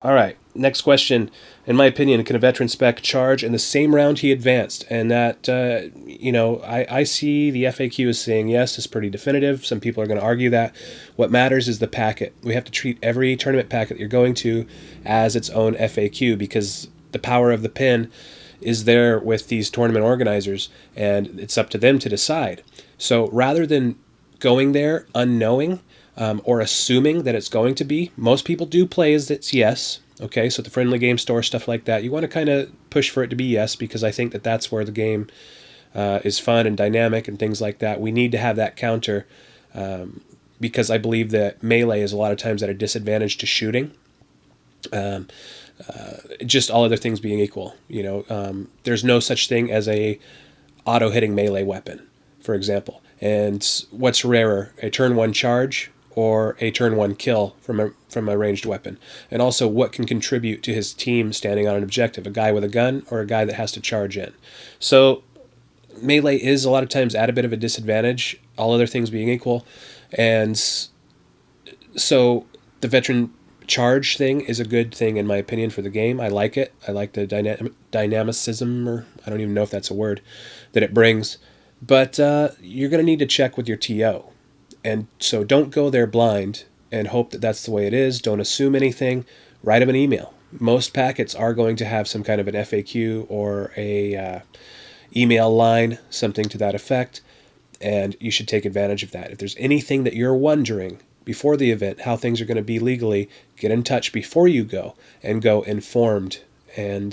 All right, next question. In my opinion, can a veteran spec charge in the same round he advanced? And that, I see the FAQ as saying yes, is pretty definitive. Some people are going to argue that. What matters is the packet. We have to treat every tournament packet you're going to as its own FAQ because the power of the pin is there with these tournament organizers, and it's up to them to decide. So rather than going there unknowing, or assuming that it's going to be. Most people do play as it's yes. Okay, so the friendly game store, stuff like that, you want to kind of push for it to be yes because I think that that's where the game is fun and dynamic and things like that. We need to have that counter because I believe that melee is a lot of times at a disadvantage to shooting. Um, just all other things being equal, there's no such thing as a auto hitting melee weapon, for example. And what's rarer, a turn one charge or a turn one kill from a ranged weapon? And also, what can contribute to his team standing on an objective? A guy with a gun or a guy that has to charge in? So melee is a lot of times at a bit of a disadvantage, all other things being equal. And so the veteran charge thing is a good thing in my opinion for the game. I like it. I like the dynamicism, or I don't even know if that's a word, that it brings. But you're going to need to check with your TO. And so don't go there blind and hope that that's the way it is. Don't assume anything. Write them an email. Most packets are going to have some kind of an FAQ or a email line, something to that effect, and you should take advantage of that. If there's anything that you're wondering before the event, how things are going to be legally, get in touch before you go and go informed, and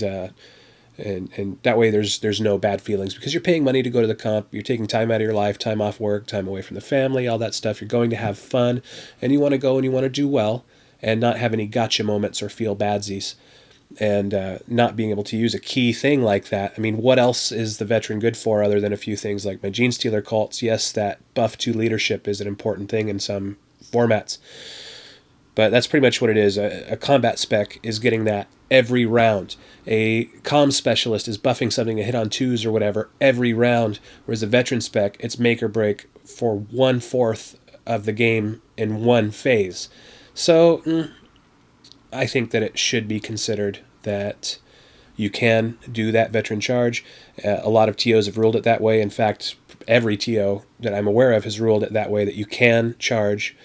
that way there's no bad feelings because you're paying money to go to the comp. You're taking time out of your life, time off work, time away from the family, all that stuff. You're going to have fun, and you want to go and you want to do well and not have any gotcha moments or feel badsies. And not being able to use a key thing like that. I mean, what else is the veteran good for other than a few things like my Gene Stealer cults? Yes, that buff to leadership is an important thing in some formats, but that's pretty much what it is. A combat spec is getting that every round. A comm specialist is buffing something to hit on twos or whatever every round, whereas a veteran spec, it's make or break for 1/4 of the game in one phase. So I think that it should be considered that you can do that veteran charge. A lot of TOs have ruled it that way. In fact, every TO that I'm aware of has ruled it that way, that you can charge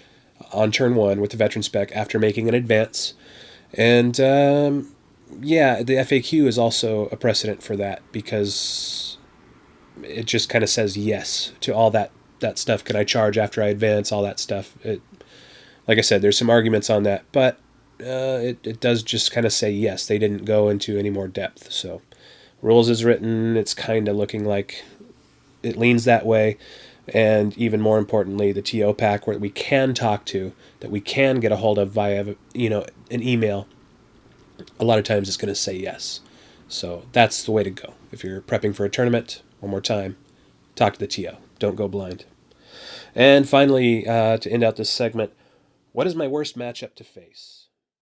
on turn one with the veteran spec after making an advance. And yeah, the FAQ is also a precedent for that because it just kind of says yes to all that stuff. Can I charge after I advance? All that stuff. Like I said, there's some arguments on that, but it does just kind of say yes. They didn't go into any more depth. So rules is written. It's kind of looking like it leans that way. And even more importantly, the TO pack where we can talk to, that we can get a hold of via an email, a lot of times it's going to say yes. So that's the way to go. If you're prepping for a tournament, one more time, talk to the TO. Don't go blind. And finally, to end out this segment, what is my worst matchup to face?